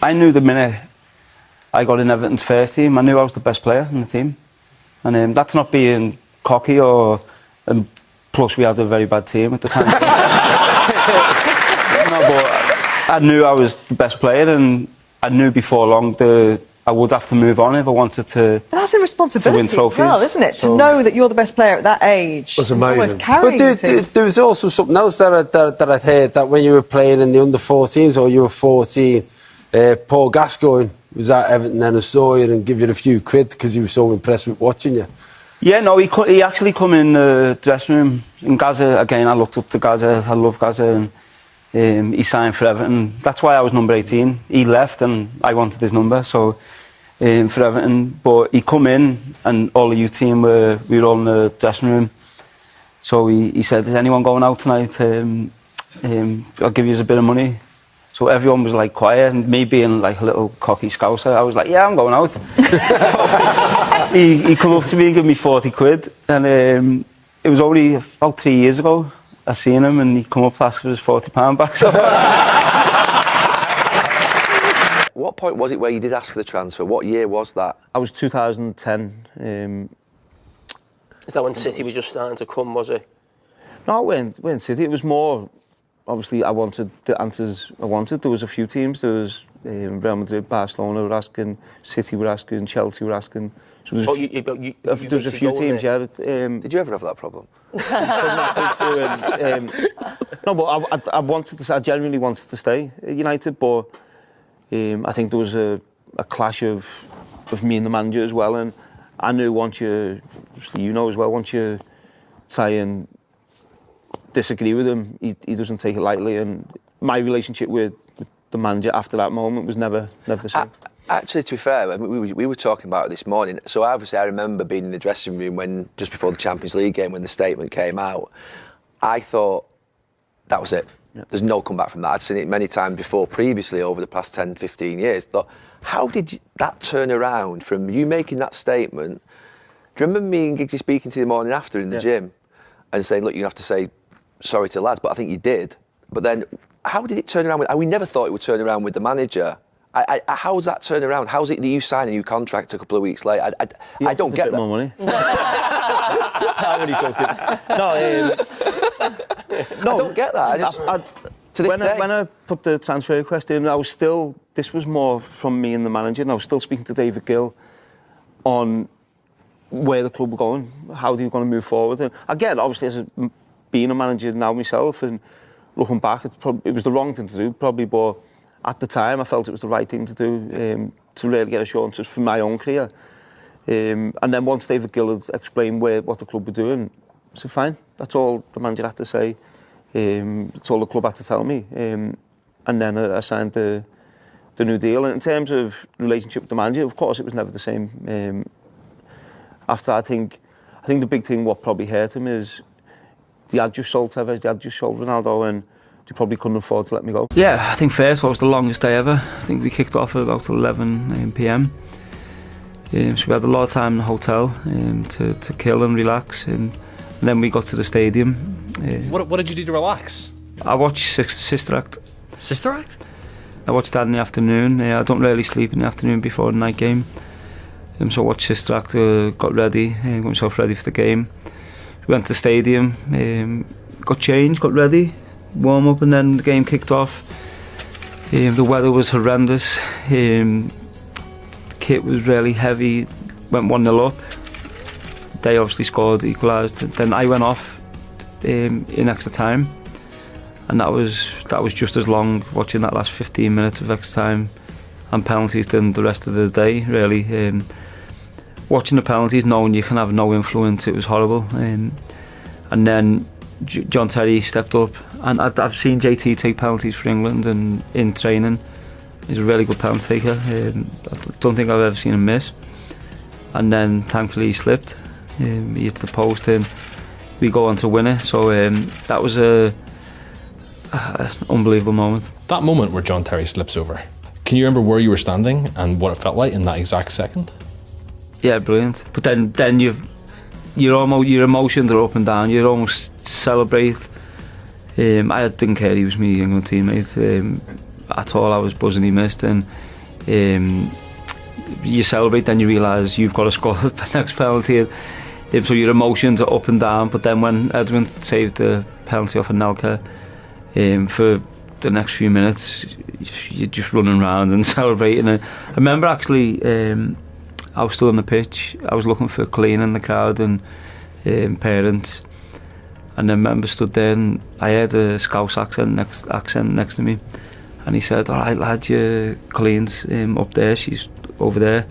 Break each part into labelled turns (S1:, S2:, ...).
S1: I knew the minute I got in Everton's first team, I knew I was the best player in the team. And that's not being cocky or... plus we had a very bad team at the time. No, but I knew I was the best player, and I knew before long I would have to move on if I wanted to.
S2: But that's a responsibility as well, isn't it? To know that you're the best player at that age.
S3: That's amazing.
S2: Almost carrying
S3: But there was also something else that I'd heard, that when you were playing in the under-14s or you were 14, Paul Gascoigne was at Everton and saw you and give you a few quid because he was so impressed with watching you.
S1: Yeah, no, he actually come in the dressing room. And Gazza, again, I looked up to Gazza. I love Gazza, and he signed for Everton. That's why I was number 18. He left and I wanted his number, so for Everton. But he come in and all the youth team we were all in the dressing room. So he said, "Is anyone going out tonight? I'll give you a bit of money." So everyone was like quiet, and me being like a little cocky scouser, I was like, "Yeah, I'm going out." So he come up to me and gave me 40 quid, and it was only about 3 years ago I seen him, and he come up to ask for his £40 back. So.
S4: What point was it where you did ask for the transfer? What year was that?
S1: I was 2010.
S5: Is that when City was just starting to come, was it?
S1: No, we weren't City. It was more, obviously, I wanted the answers I wanted. There was a few teams. There was Real Madrid, Barcelona were asking, City were asking, Chelsea were asking. So there was a few teams, yeah.
S4: Did you ever have that problem?
S1: No, but I genuinely wanted to stay at United, but I think there was a clash of me and the manager as well, and I knew once you try and disagree with him, he doesn't take it lightly, and my relationship with the manager after that moment was never the same.
S4: Actually, to be fair, I mean, we were talking about it this morning. So obviously, I remember being in the dressing room when just before the Champions League game, when the statement came out. I thought that was it. Yep. There's no comeback from that. I'd seen it many times before, previously over the past 10, 15 years. But how did that turn around from you making that statement? Do you remember me and Giggsy speaking to you the morning after in the gym and saying, "Look, you have to say sorry to the lads," but I think you did. But then, how did it turn around? We never thought it would turn around with the manager. How's that turn around? How's it that you sign a new contract a couple of weeks later? I don't get that.
S1: More money. I'm really joking. No,
S4: I don't get that.
S1: When I put the transfer request in, this was more from me and the manager, and I was still speaking to David Gill on where the club were going, how they were going to move forward. And again, obviously, being a manager now myself, and looking back, it was the wrong thing to do, probably, but at the time, I felt it was the right thing to do, to really get assurances for my own career. And then once David Gill had explained what the club were doing, I said, fine, that's all the manager had to say. That's all the club had to tell me. And then I signed the new deal. And in terms of relationship with the manager, of course, it was never the same. After I think the big thing what probably hurt him is they had just sold Tevez, they had just sold Ronaldo, and they probably couldn't afford to let me go. Yeah, I think first was the longest day ever. I think we kicked off at about 11 p.m. So we had a lot of time in the hotel to kill and relax, and then we got to the stadium.
S6: What did you do to relax?
S1: I watched Sister Act.
S6: Sister Act?
S1: I watched that in the afternoon. I don't really sleep in the afternoon before the night game. So I watched Sister Act, got ready, got myself ready for the game. We went to the stadium, got changed, got ready, warm up, and then the game kicked off. The weather was horrendous. The kit was really heavy. Went 1-0 up. They obviously scored, equalised. Then I went off in extra time, and that was just as long, watching that last 15 minutes of extra time and penalties than the rest of the day, really. Watching the penalties, knowing you can have no influence, it was horrible. And then John Terry stepped up, and I've seen JT take penalties for England and in training. He's a really good penalty taker. I don't think I've ever seen him miss. And then thankfully he slipped. He hit the post and we go on to win it. So that was an unbelievable moment.
S6: That moment where John Terry slips over, can you remember where you were standing and what it felt like in that exact second? Yeah,
S1: brilliant. But then your emotions are up and down. You almost celebrate. I didn't care he was my England teammate. at all. I was buzzing he missed, and you celebrate, then you realise you've got to score the next penalty. So your emotions are up and down. But then when Edmund saved the penalty off Anelka, for the next few minutes, you're just running around and celebrating. And I remember actually, I was still on the pitch. I was looking for Colleen in the crowd and parents. And I remember stood there and I heard a Scouse accent next to me. And he said, "All right, lad, Colleen's up there, she's over there."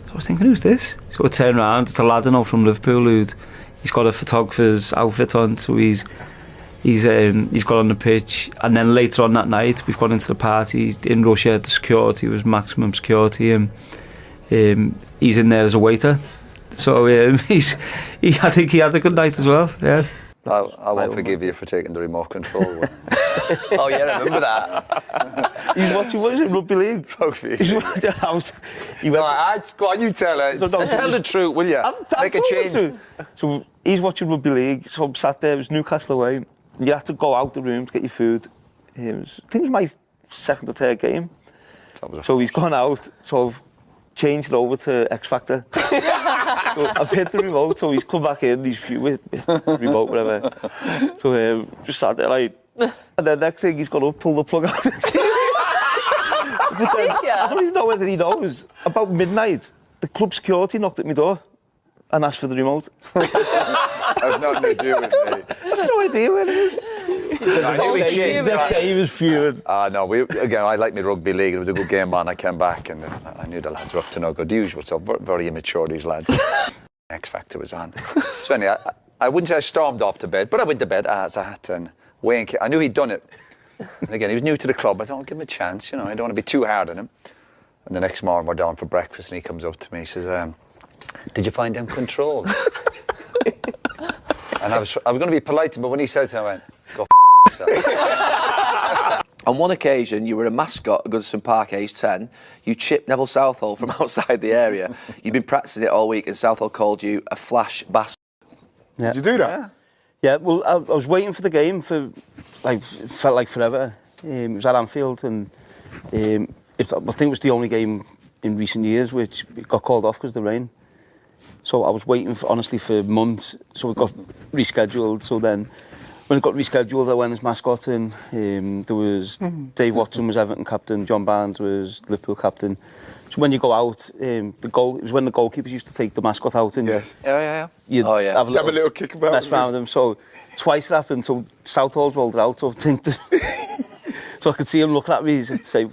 S1: So I was thinking, who's this? So I turned around, it's a lad I know from Liverpool he's got a photographer's outfit on, so he's got on the pitch. And then later on that night, we've gone into the party in Russia. The security was maximum security, and he's in there as a waiter. So I think he had a good night as well. Yeah.
S7: I won't forgive you for taking the remote control.
S4: Oh yeah, I remember that.
S1: He's watching, what is it, rugby league?
S7: Rugby.
S1: He's watching house.
S7: Go on, you tell her. Tell the truth, will you? Make a change.
S1: So he's watching rugby league. So I'm sat there. It was Newcastle away. You had to go out the room to get your food. I think it was my second or third game. So he's gone out. So I've changed it over to X Factor. So I've hit the remote. So he's come back in. He's with the remote, whatever. So just sat there like. And then next thing he's got to pull the plug out. But then, I don't even know whether he knows. About midnight, the club security knocked at my door and asked for the remote.
S7: Has nothing to do with me.
S1: I have no idea where it is. Next day he was fuming.
S7: No, again, I like my rugby league. It was a good game, man. I came back and I knew the lads were up to no good. Usual, so very immature, these lads. X Factor was on. So anyway, I wouldn't say I stormed off to bed, but I went to bed as I had to. And Wayne, I knew he'd done it. And again, he was new to the club. I don't give him a chance, I don't want to be too hard on him. And the next morning, we're down for breakfast, and he comes up to me. He says, "Did you find them controls?" And I was going to be polite to him, but when he said so, I went, "Go f*** yourself."
S4: On one occasion, you were a mascot at Goodison Park, aged 10. You chipped Neville Southall from outside the area. You've been practicing it all week, and Southall called you a flash bastard.
S1: Yeah.
S7: Did you do that?
S1: Yeah, well, I was waiting for the game for, felt like forever. It was at Anfield, and I think it was the only game in recent years which got called off because of the rain. So I was waiting, honestly, for months. So it got rescheduled. So then, when it got rescheduled, I went as mascot, and there was Dave Watson was Everton captain, John Barnes was Liverpool captain. So when you go out, it was when the goalkeepers used to take the mascot out, and you'd have a little kick about, mess around them. So twice it happened. So Southall rolled it out. So I think, so I could see him looking at me. He'd say,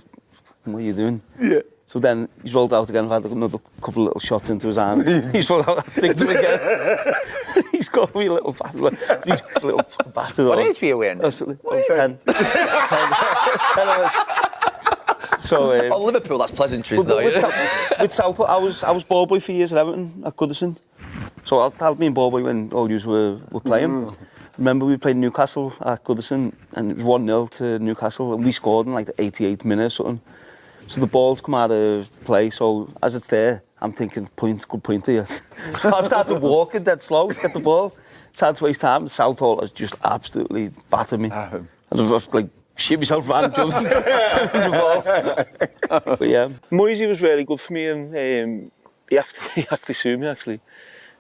S1: "What are you doing?" Yeah. So then he's rolled out again. I've had another couple of little shots into his hand. He's rolled out, ticked him again. He's got a wee little bastard.
S7: What age were you in?
S1: 10. So,
S4: Liverpool, that's pleasantries though.
S1: With Southall, I was ball boy for years at Everton, at Goodison. So I'll be in ball boy when all yous were playing. Remember we played Newcastle at Goodison, and it was 1-0 to Newcastle, and we scored in like the 88th minute or something. So the ball's come out of play, so as it's there, I'm thinking, good point here. So I've started walking dead slow to get the ball. It's hard to waste time. Southall has just absolutely battered me. And I've shit myself around, jumped the ball. But yeah, Moisey was really good for me, and he actually sued me actually.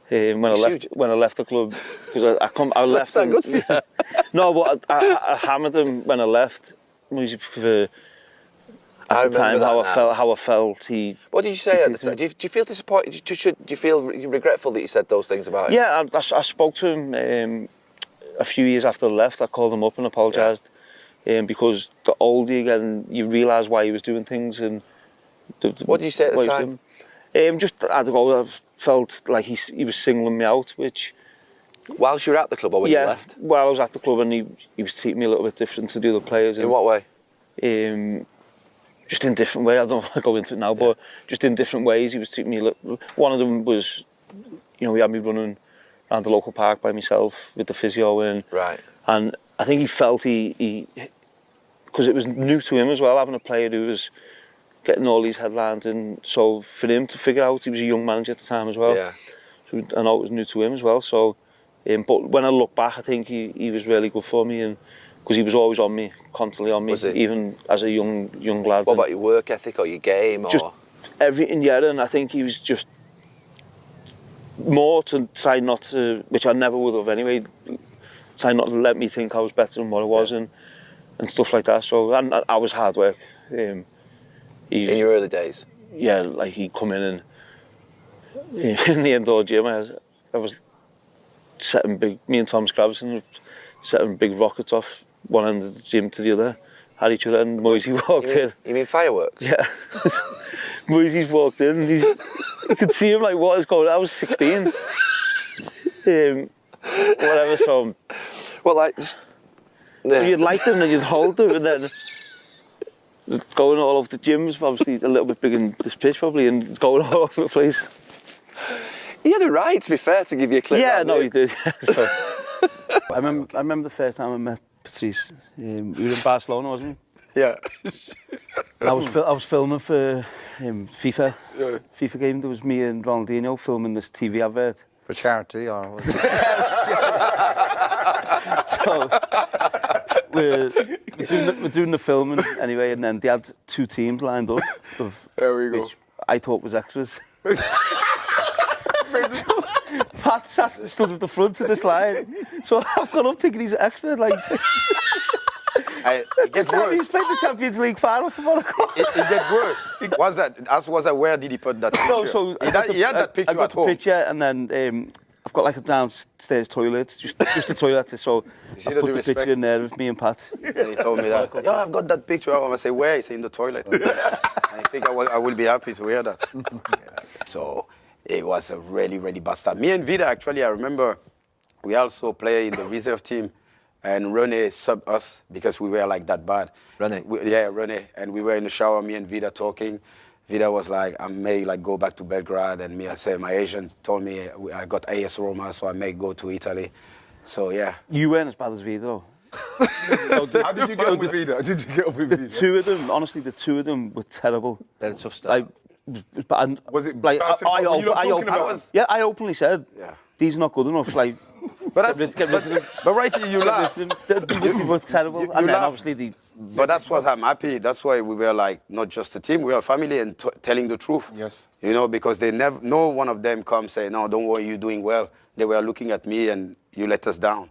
S1: When I left the club, because I left.
S4: That's good for you.
S1: No, but I hammered him when I left. Moisey for. At the time, how I felt. What
S4: did you say at the time? Do you feel disappointed? Do you feel regretful that you said those things about him?
S1: Yeah, I spoke to him a few years after I left. I called him up and apologised, because the older you get, and you realise why he was doing things. And
S4: what did you say at the time?
S1: I felt like he was singling me out, which.
S4: Whilst you were at the club, or when you left? While
S1: I was at the club, and he was treating me a little bit different to the other players.
S4: In what way?
S1: Just in different ways. I don't want to go into it now, but just in different ways. He was treating me. One of them was, he had me running around the local park by myself with the physio, and I think he felt he because it was new to him as well, having a player who was getting all these headlines, and so for him to figure out, he was a young manager at the time as well. Yeah. So I know it was new to him as well. So, but when I look back, I think he was really good for me, and because he was always on me, constantly on me, even as a young lad.
S4: What about your work ethic or your game?
S1: Just
S4: or?
S1: Everything, yeah, and I think he was just more to try not to, which I never would have anyway, try not to let me think I was better than what I was, and stuff like that. So, and I was hard work. In
S4: your early days?
S1: Yeah, like he'd come in and in the indoor gym, I was setting me and Tom Scravison setting big rockets off one end of the gym to the other, had each other, and Moisey walked in.
S4: You mean fireworks?
S1: Yeah. Moisey's walked in, and you could see him like, what is going on? I was 16. Whatever, so...
S4: Well, like, just...
S1: Yeah. You'd like them and you'd hold them, and then going all over the gym was obviously a little bit bigger than this pitch probably, and it's going all over the place.
S4: He had a right, to be fair, to give you a clip.
S1: Yeah, no, he did. So. I remember the first time I met Patrice. We were in Barcelona, wasn't
S4: we? Yeah.
S1: I was filming for FIFA. Yeah. FIFA game. There was me and Ronaldinho filming this TV advert.
S7: For charity, or was it?
S1: So we're doing the filming anyway, and then they had 2 teams lined up.
S4: There we go.
S1: Which I thought was extras. So Pat stood at the front of the slide, so I've gone up thinking he's extra. Like,
S8: it gets worse.
S1: He's played the Champions League final for Monaco.
S8: It gets worse. Was that where did he put that picture?
S1: No, so
S8: he had that picture
S1: I got
S8: at
S1: the
S8: home.
S1: picture, and then I've got like a downstairs toilet, just a toilet. So I put the picture in there of me and Pat.
S8: And he told me that. Yeah, I've got that picture at home. I say, where? He said, in the toilet. And I think I will be happy to hear that. So it was a really, really bad start. Me and Vida, actually, I remember we also play in the reserve team, and René subbed us because we were like that bad.
S4: René?
S8: Yeah, René. And we were in the shower, me and Vida talking. Vida was like, I may like go back to Belgrade, and me, I said, my agent told me I got AS Roma, so I may go to Italy. So yeah.
S1: You weren't as bad as Vida, though.
S9: How did you get on with Vida? How did you get on with Vida?
S1: The 2 of them, honestly, the 2 of them were terrible.
S4: They're tough stuff.
S9: Was it
S1: like
S9: bad
S1: I openly said, these are not good enough. Like,
S8: but
S1: get rid of them.
S8: But right here, you laugh.
S1: They were terrible, and then obviously
S8: But that's what I'm happy. That's why we were like not just a team, we are a family, and telling the truth.
S9: Yes.
S8: You know, because they never, no one of them come say, no, don't worry, you're doing well. They were looking at me, and you let us down.